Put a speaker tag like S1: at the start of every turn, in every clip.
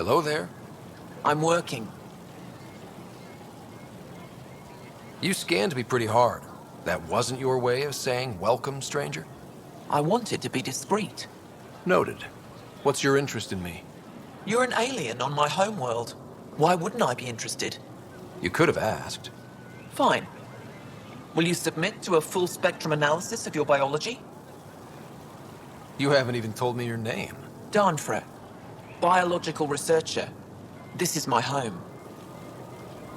S1: Hello there.
S2: I'm working.
S1: You scanned me pretty hard. That wasn't your way of saying welcome, stranger?
S2: I wanted to be discreet.
S1: Noted. What's your interest in me?
S2: You're an alien on my homeworld. Why wouldn't I be interested?
S1: You could have asked.
S2: Fine. Will you submit to a full spectrum analysis of your biology?
S1: You haven't even told me your name.
S2: Danfra. Biological researcher. This is my home.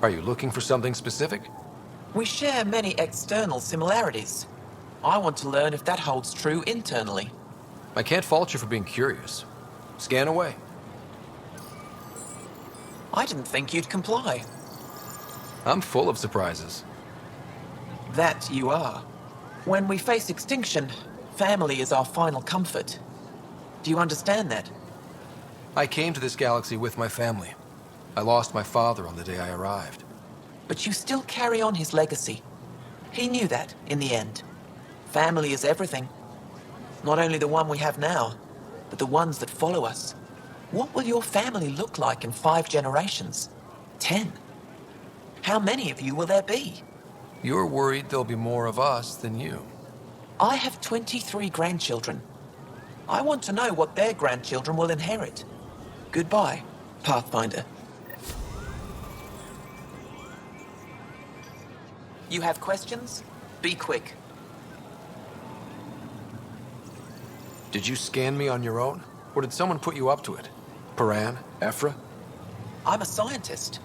S1: Are you looking for something specific?
S2: We share many external similarities. I want to learn if that holds true internally.
S1: I can't fault you for being curious. Scan away.
S2: I didn't think you'd comply.
S1: I'm full of surprises.
S2: That you are. When we face extinction, family is our final comfort. Do you understand that?
S1: I came to this galaxy with my family. I lost my father on the day I arrived.
S2: But you still carry on his legacy. He knew that, in the end. Family is everything. Not only the one we have now, but the ones that follow us. What will your family look like in 5 generations? 10? How many of you will there be?
S1: You're worried there'll be more of us than you.
S2: I have 23 grandchildren. I want to know what their grandchildren will inherit. Goodbye, Pathfinder. You have questions? Be quick.
S1: Did you scan me on your own? Or did someone put you up to it? Paran? Ephra?
S2: I'm a scientist.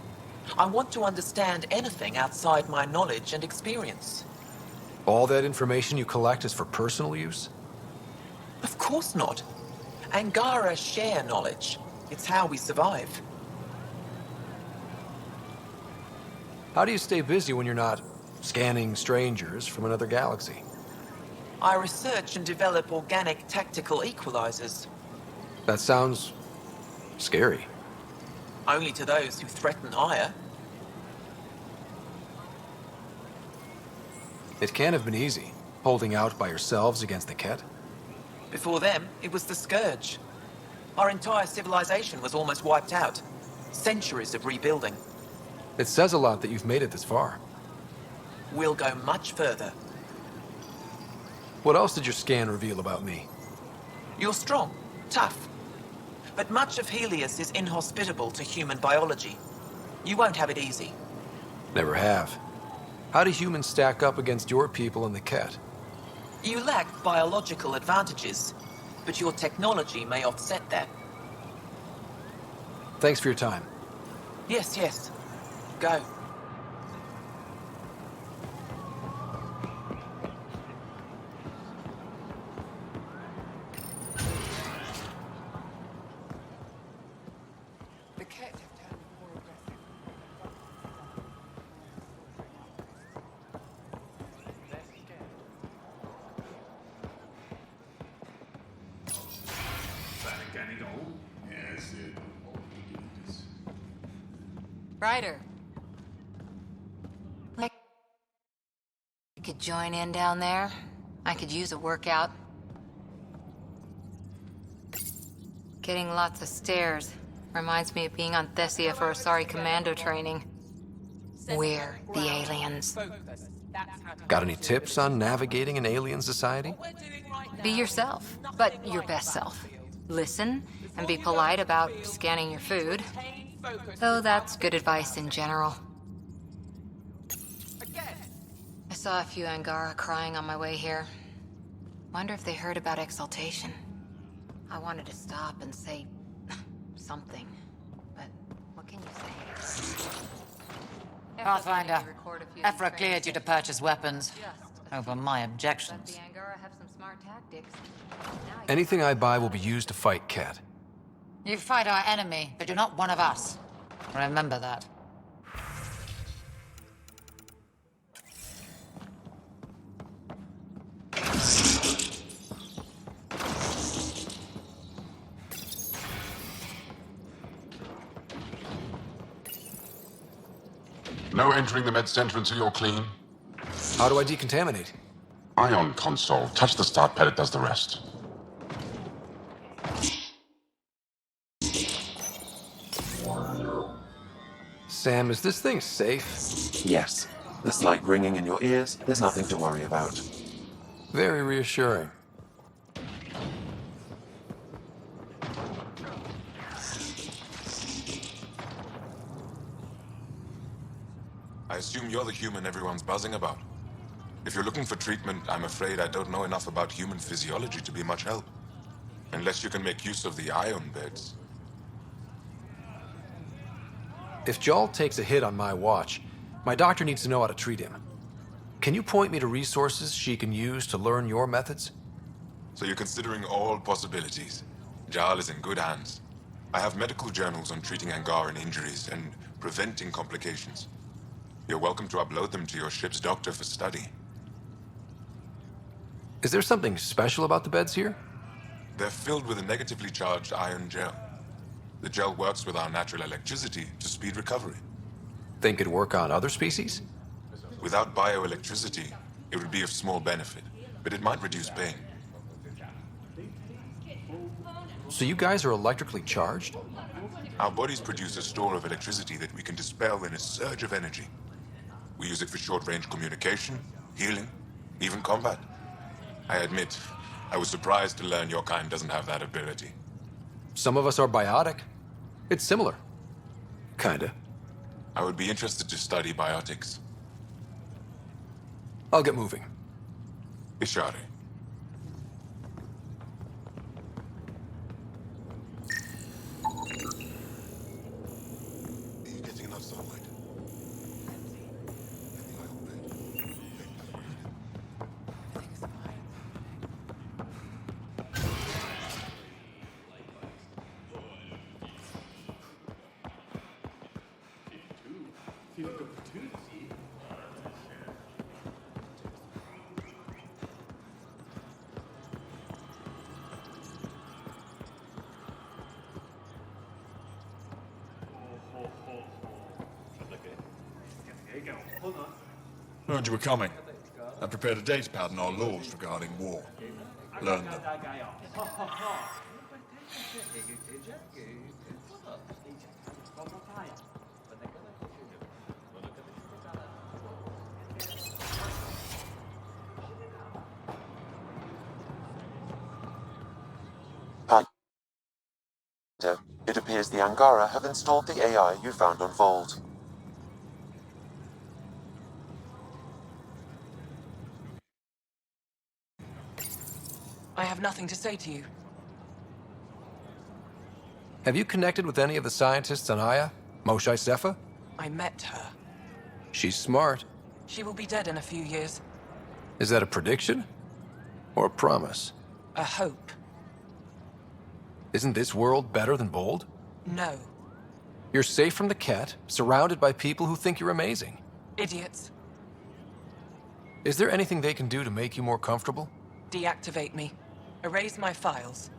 S2: I want to understand anything outside my knowledge and experience.
S1: All that information you collect is for personal use?
S2: Of course not. Angara share knowledge. It's how we survive.
S1: How do you stay busy when you're not scanning strangers from another galaxy?
S2: I research and develop organic tactical equalizers.
S1: That sounds scary.
S2: Only to those who threaten Aya.
S1: It can't have been easy, holding out by yourselves against the Ket.
S2: Before them, it was the Scourge. Our entire civilization was almost wiped out. Centuries of rebuilding.
S1: It says a lot that you've made it this far.
S2: We'll go much further.
S1: What else did your scan reveal about me?
S2: You're strong, tough. But much of Helios is inhospitable to human biology. You won't have it easy.
S1: Never have. How do humans stack up against your people and the Ket?
S2: You lack biological advantages, but your technology may offset that.
S1: Thanks for your time.
S2: Yes, yes. Go. The Ket have turned more aggressive.
S3: Ryder. Like, you could join in down there. I could use a workout. Getting lots of stairs. Reminds me of being on Thessia for Asari commando training. We're the aliens.
S1: Got any tips on navigating an alien society?
S3: Be yourself, but your best self. Listen, and be polite about scanning your food. Though that's good advice in general. I saw a few Angara crying on my way here. Wonder if they heard about exaltation. I wanted to stop and say something, but what can you say?
S4: Pathfinder, Ephra cleared you to purchase weapons. Over my objections.
S3: The Angara have some smart tactics.
S1: Anything I buy will be used to fight Ket.
S4: You fight our enemy, but you're not one of us. Remember that.
S5: No entering the med center until you're clean.
S1: How do I decontaminate?
S5: Ion console. Touch the start pad, it does the rest.
S1: Sam, is this thing safe?
S6: Yes. The slight ringing in your ears, there's nothing to worry about.
S1: Very reassuring.
S7: I assume you're the human everyone's buzzing about. If you're looking for treatment, I'm afraid I don't know enough about human physiology to be much help. Unless you can make use of the ion beds.
S1: If Jal takes a hit on my watch, my doctor needs to know how to treat him. Can you point me to resources she can use to learn your methods?
S7: So you're considering all possibilities. Jal is in good hands. I have medical journals on treating Angaran injuries and preventing complications. You're welcome to upload them to your ship's doctor for study.
S1: Is there something special about the beds here?
S7: They're filled with a negatively charged ion gel. The gel works with our natural electricity to speed recovery.
S1: Think it'd work on other species?
S7: Without bioelectricity, it would be of small benefit, but it might reduce pain.
S1: So you guys are electrically charged?
S7: Our bodies produce a store of electricity that we can dispel in a surge of energy. We use it for short-range communication, healing, even combat. I admit, I was surprised to learn your kind doesn't have that ability.
S1: Some of us are biotic. It's similar. Kinda.
S7: I would be interested to study biotics.
S1: I'll get moving.
S7: Ishari. Are you getting enough sunlight?
S8: Heard you were coming. I prepared a data pad on our laws regarding war. Learn them.
S6: It appears the Angara have installed the AI you found on Vault.
S2: I have nothing to say to you.
S1: Have you connected with any of the scientists on ITA? Moshai Sefa?
S2: I met her.
S1: She's smart.
S2: She will be dead in a few years.
S1: Is that a prediction? Or a promise?
S2: A hope.
S1: Isn't this world better than Bold?
S2: No.
S1: You're safe from the cat, surrounded by people who think you're amazing.
S2: Idiots.
S1: Is there anything they can do to make you more comfortable?
S2: Deactivate me. Erase my files.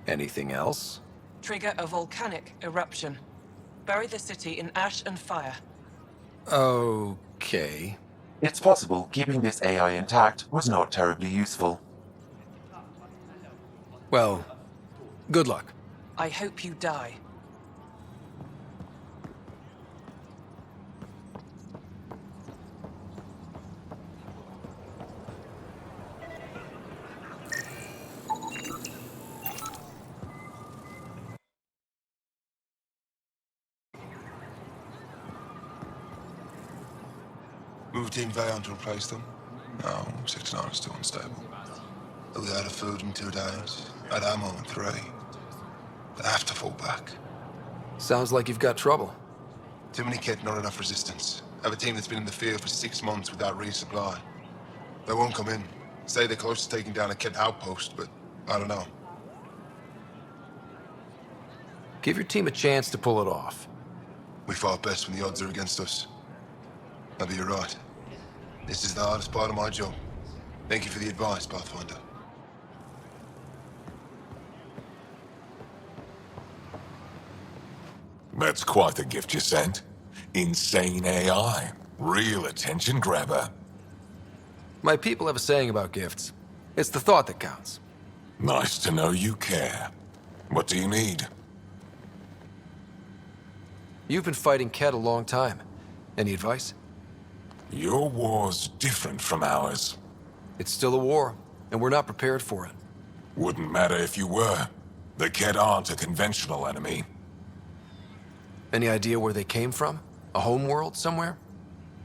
S1: Anything else?
S2: Trigger a volcanic eruption. Bury the city in ash and fire.
S1: Okay.
S6: It's possible keeping this AI intact was not terribly useful.
S1: Well, good luck.
S2: I hope you die.
S9: Moved in Vayon to replace them? No, Sector 9 is still unstable. We out of food in 2 days, had ammo in 3. They have to fall back.
S1: Sounds like you've got trouble.
S9: Too many kit, not enough resistance. I have a team that's been in the field for 6 months without resupply. They won't come in. Say they're close to taking down a kit outpost, but I don't know.
S1: Give your team a chance to pull it off.
S9: We fought best when the odds are against us. Maybe you're right. This is the hardest part of my job. Thank you for the advice, Pathfinder.
S7: That's quite the gift you sent. Insane AI. Real attention grabber.
S1: My people have a saying about gifts. It's the thought that counts.
S7: Nice to know you care. What do you need?
S1: You've been fighting Ket a long time. Any advice?
S10: Your war's different from ours.
S1: It's still a war, and we're not prepared for it.
S10: Wouldn't matter if you were. The Ket aren't a conventional enemy.
S1: Any idea where they came from? A homeworld somewhere?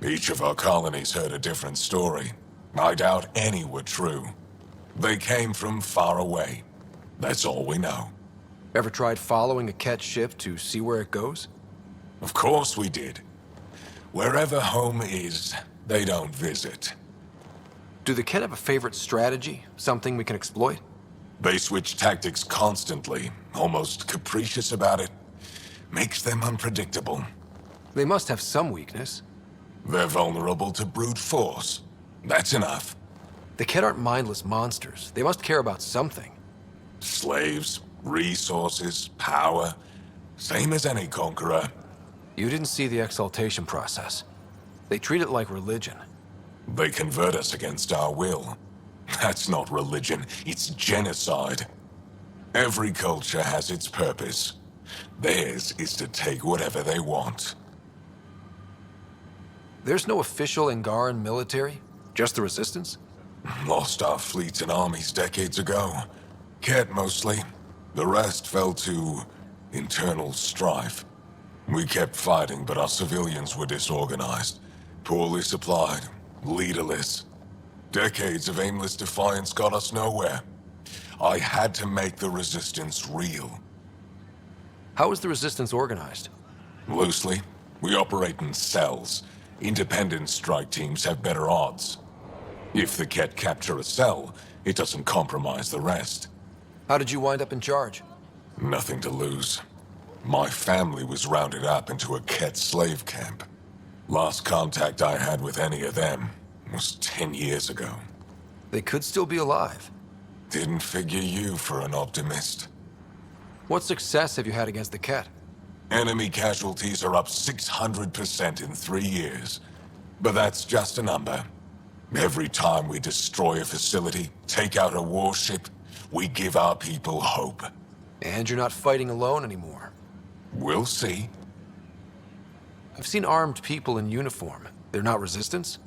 S10: Each of our colonies heard a different story. I doubt any were true. They came from far away. That's all we know.
S1: Ever tried following a Ket ship to see where it goes?
S10: Of course we did. Wherever home is, they don't visit.
S1: Do the Ket have a favorite strategy? Something we can exploit?
S10: They switch tactics constantly, almost capricious about it. Makes them unpredictable.
S1: They must have some weakness.
S10: They're vulnerable to brute force. That's enough.
S1: The Ket aren't mindless monsters. They must care about something.
S10: Slaves, resources, power. Same as any conqueror.
S1: You didn't see the exaltation process. They treat it like religion.
S10: They convert us against our will. That's not religion, it's genocide. Every culture has its purpose. Theirs is to take whatever they want.
S1: There's no official Angaran military? Just the Resistance?
S10: Lost our fleets and armies decades ago. Ket mostly. The rest fell to internal strife. We kept fighting, but our civilians were disorganized, poorly supplied, leaderless. Decades of aimless defiance got us nowhere. I had to make the Resistance real.
S1: How is the Resistance organized?
S10: Loosely, we operate in cells. Independent strike teams have better odds. If the Ket capture a cell, it doesn't compromise the rest.
S1: How did you wind up in charge?
S10: Nothing to lose. My family was rounded up into a Ket slave camp. Last contact I had with any of them was 10 years ago.
S1: They could still be alive.
S10: Didn't figure you for an optimist.
S1: What success have you had against the Ket?
S10: Enemy casualties are up 600% in 3 years. But that's just a number. Every time we destroy a facility, take out a warship, we give our people hope.
S1: And you're not fighting alone anymore.
S10: We'll see.
S1: I've seen armed people in uniform. They're not Resistance?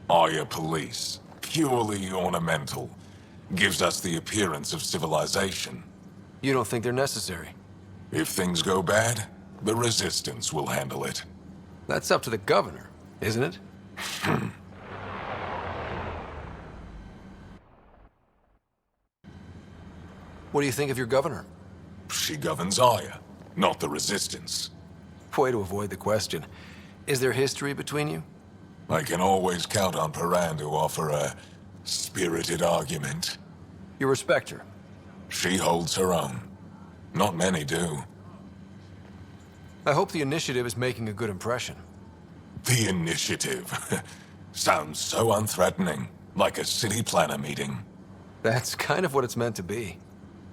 S10: Aya police, purely ornamental. Gives us the appearance of civilization.
S1: You don't think they're necessary?
S10: If things go bad, the Resistance will handle it.
S1: That's up to the governor, isn't it? What do you think of your governor?
S10: She governs Aya, not the Resistance.
S1: Way to avoid the question. Is there history between you?
S10: I can always count on Paran to offer a spirited argument.
S1: You respect her?
S10: She holds her own. Not many do.
S1: I hope the initiative is making a good impression.
S10: The initiative. Sounds so unthreatening, like a city planner meeting.
S1: That's kind of what it's meant to be.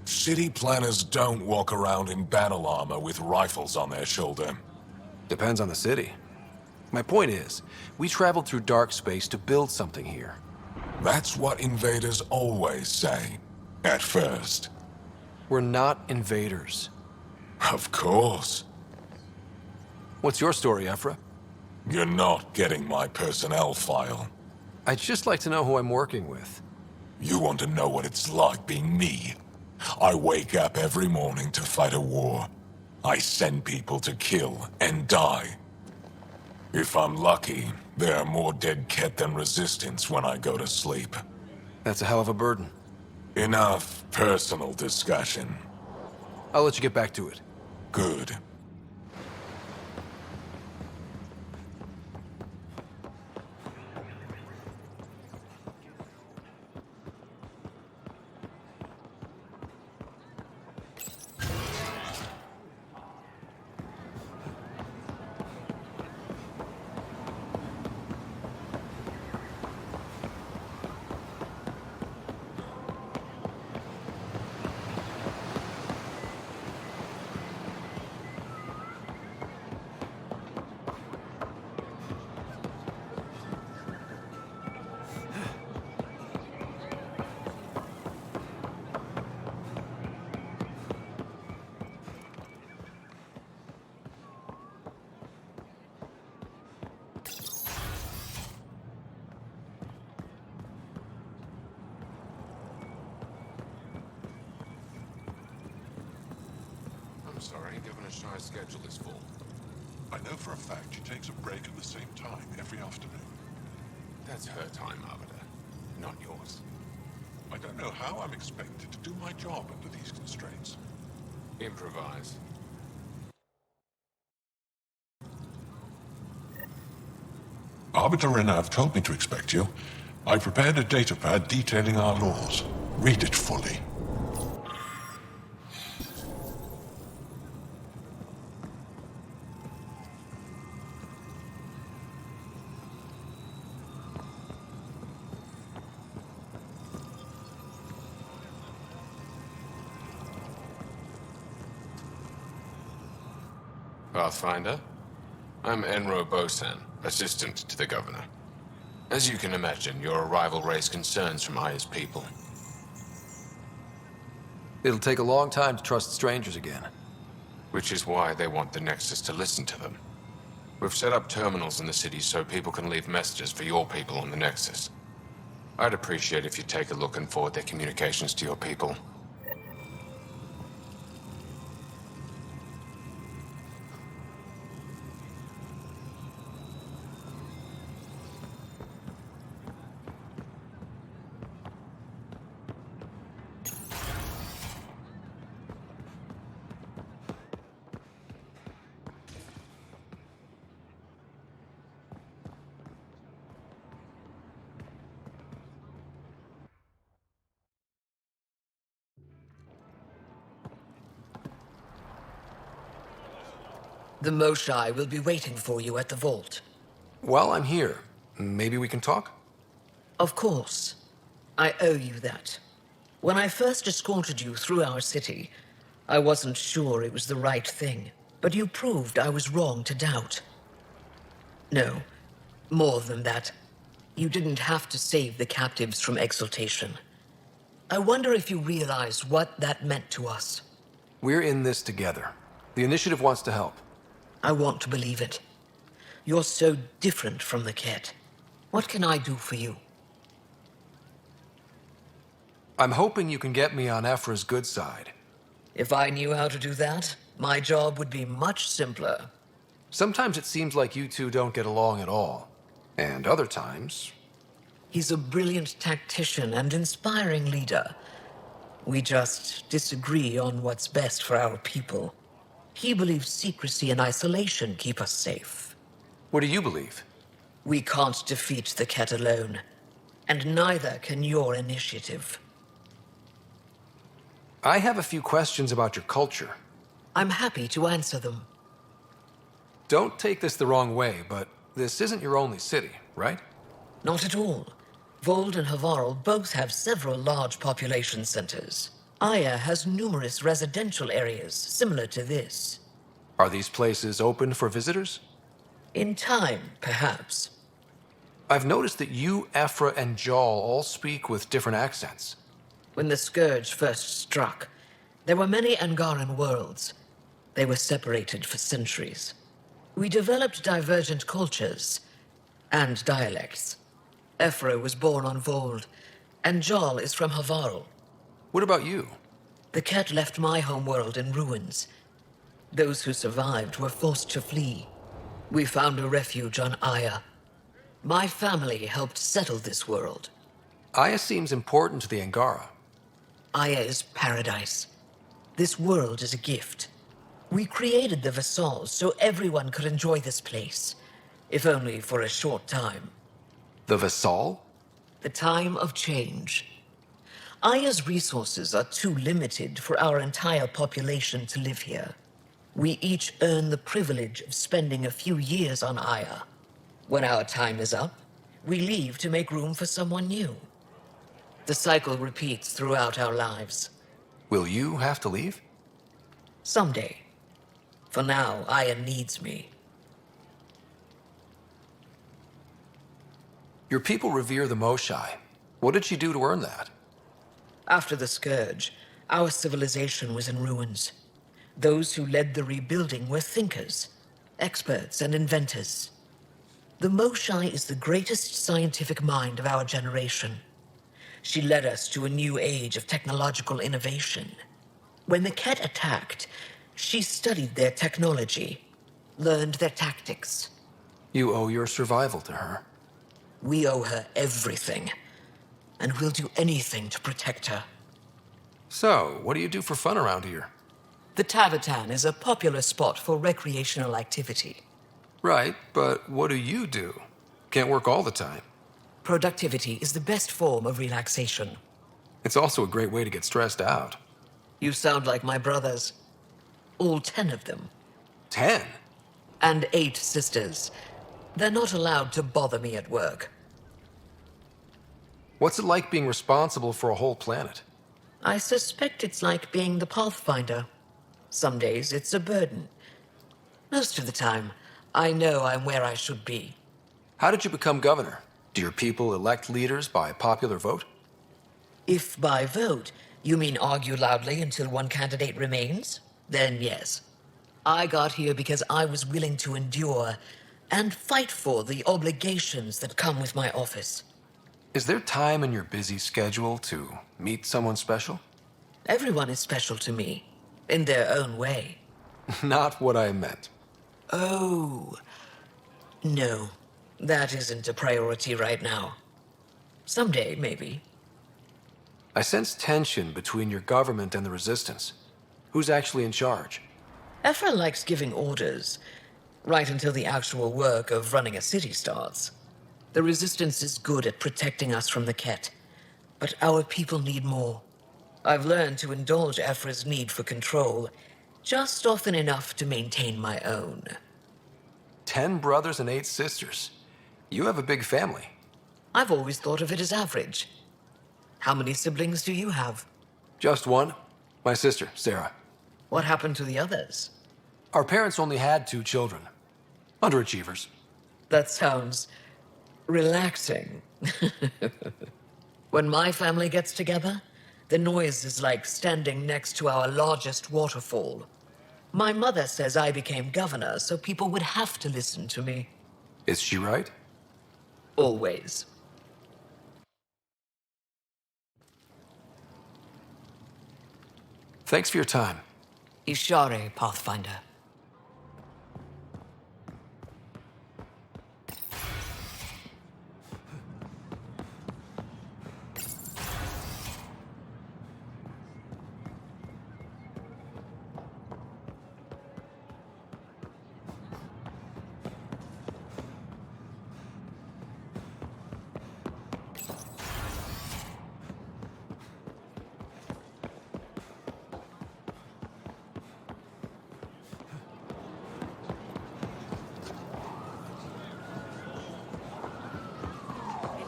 S10: City planners don't walk around in battle armor with rifles on their shoulder.
S1: Depends on the city. My point is, we traveled through dark space to build something here.
S10: That's what invaders always say. At first.
S1: We're not invaders.
S10: Of course.
S1: What's your story, Ephra?
S10: You're not getting my personnel file.
S1: I'd just like to know who I'm working with.
S10: You want to know what it's like being me? I wake up every morning to fight a war. I send people to kill and die. If I'm lucky, there are more dead Ket than Resistance when I go to sleep.
S1: That's a hell of a burden.
S10: Enough personal discussion.
S1: I'll let you get back to it.
S10: Good.
S7: I'm sorry. Governor Shy's schedule is full.
S8: I know for a fact she takes a break at the same time every afternoon.
S7: That's her time, Arbiter, not yours.
S8: I don't know how I'm expected to do my job under these constraints.
S7: Improvise.
S8: Arbiter Renav told me to expect you. I prepared a datapad detailing our laws. Read it fully.
S7: Pathfinder, I'm Enro Bosan, assistant to the governor. As you can imagine, your arrival raised concerns from Aya's people.
S1: It'll take a long time to trust strangers again.
S7: Which is why they want the Nexus to listen to them. We've set up terminals in the city so people can leave messages for your people on the Nexus. I'd appreciate if you take a look and forward their communications to your people.
S11: The Moshai will be waiting for you at the vault.
S1: While I'm here, maybe we can talk?
S11: Of course. I owe you that. When I first escorted you through our city, I wasn't sure it was the right thing, but you proved I was wrong to doubt. No, more than that. You didn't have to save the captives from exaltation. I wonder if you realize what that meant to us.
S1: We're in this together. The initiative wants to help.
S11: I want to believe it. You're so different from the Ket. What can I do for you?
S1: I'm hoping you can get me on Ephra's good side.
S11: If I knew how to do that, my job would be much simpler.
S1: Sometimes it seems like you two don't get along at all. And other times...
S11: He's a brilliant tactician and inspiring leader. We just disagree on what's best for our people. He believes secrecy and isolation keep us safe.
S1: What do you believe?
S11: We can't defeat the Ket alone. And neither can your initiative.
S1: I have a few questions about your culture.
S11: I'm happy to answer them.
S1: Don't take this the wrong way, but this isn't your only city, right?
S11: Not at all. Vold and Havarl both have several large population centers. Aya has numerous residential areas similar to this.
S1: Are these places open for visitors?
S11: In time, perhaps.
S1: I've noticed that you, Ephra, and Jal all speak with different accents.
S11: When the Scourge first struck, there were many Angaran worlds. They were separated for centuries. We developed divergent cultures and dialects. Ephra was born on Vold, and Jal is from Havarl.
S1: What about you?
S11: The Ket left my homeworld in ruins. Those who survived were forced to flee. We found a refuge on Aya. My family helped settle this world.
S1: Aya seems important to the Angara.
S11: Aya is paradise. This world is a gift. We created the Vassals so everyone could enjoy this place, if only for a short time.
S1: The Vassal?
S11: The time of change. Aya's resources are too limited for our entire population to live here. We each earn the privilege of spending a few years on Aya. When our time is up, we leave to make room for someone new. The cycle repeats throughout our lives.
S1: Will you have to leave?
S11: Someday. For now, Aya needs me.
S1: Your people revere the Moshai. What did she do to earn that?
S11: After the Scourge, our civilization was in ruins. Those who led the rebuilding were thinkers, experts, and inventors. The Moshai is the greatest scientific mind of our generation. She led us to a new age of technological innovation. When the Ket attacked, She studied their technology, learned their tactics.
S1: You owe your survival to her.
S11: We owe her everything, and we'll do anything to protect her.
S1: So, what do you do for fun around here?
S11: The Tavatan is a popular spot for recreational activity.
S1: Right, but what do you do? Can't work all the time.
S11: Productivity is the best form of relaxation.
S1: It's also a great way to get stressed out.
S11: You sound like my brothers. All 10 of them.
S1: 10?
S11: And 8 sisters. They're not allowed to bother me at work.
S1: What's it like being responsible for a whole planet?
S11: I suspect it's like being the Pathfinder. Some days it's a burden. Most of the time, I know I'm where I should be.
S1: How did you become governor? Do your people elect leaders by popular vote?
S11: If by vote you mean argue loudly until one candidate remains, then yes. I got here because I was willing to endure and fight for the obligations that come with my office.
S1: Is there time in your busy schedule to meet someone special?
S11: Everyone is special to me, in their own way.
S1: Not what I meant.
S11: Oh, no, that isn't a priority right now. Someday, maybe.
S1: I sense tension between your government and the Resistance. Who's actually in charge?
S11: Ephra likes giving orders, right until the actual work of running a city starts. The Resistance is good at protecting us from the Ket, but our people need more. I've learned to indulge Ephra's need for control, just often enough to maintain my own.
S1: 10 brothers and 8 sisters. You have a big family.
S11: I've always thought of it as average. How many siblings do you have?
S1: Just one. My sister, Sarah.
S11: What happened to the others?
S1: Our parents only had 2 children. Underachievers.
S11: That sounds relaxing. When my family gets together, the noise is like standing next to our largest waterfall. My mother says I became governor, so people would have to listen to me.
S1: Is she right?
S11: Always.
S1: Thanks for your time.
S11: Ishare, Pathfinder.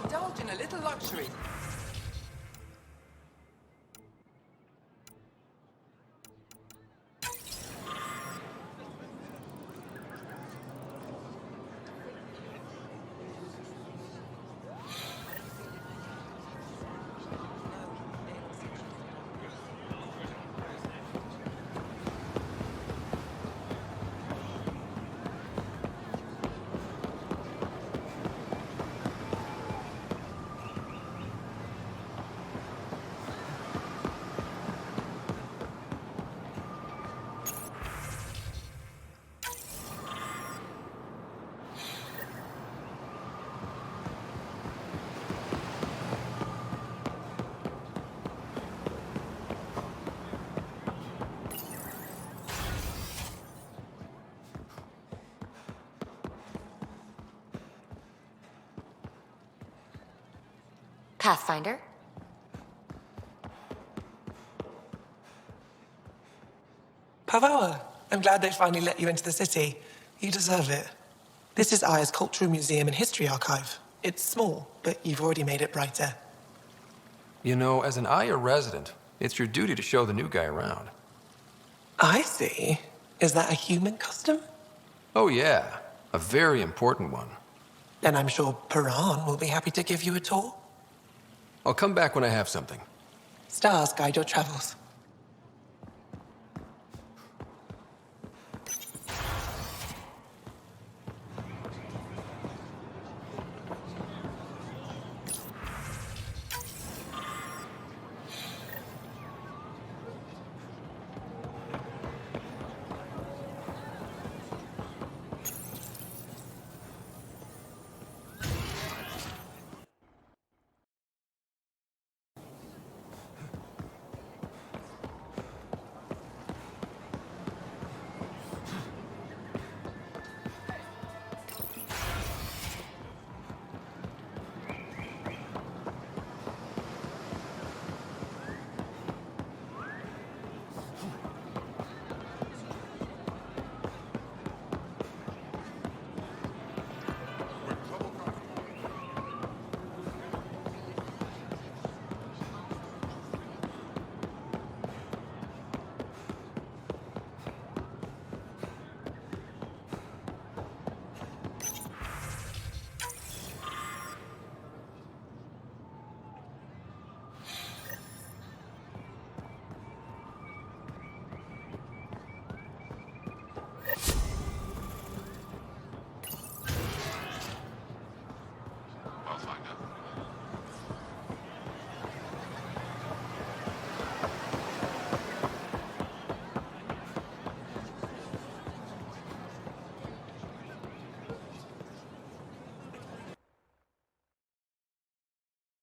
S2: Indulge in a little luxury.
S3: Pathfinder?
S2: Pavoa, I'm glad they finally let you into the city. You deserve it. This is Aya's Cultural Museum and History Archive. It's small, but you've already made it brighter.
S1: You know, as an Aya resident, it's your duty to show the new guy around.
S2: I see. Is that a human custom?
S1: Oh yeah, a very important one.
S2: Then I'm sure Paran will be happy to give you a tour.
S1: I'll come back when I have something.
S2: Stars guide your travels.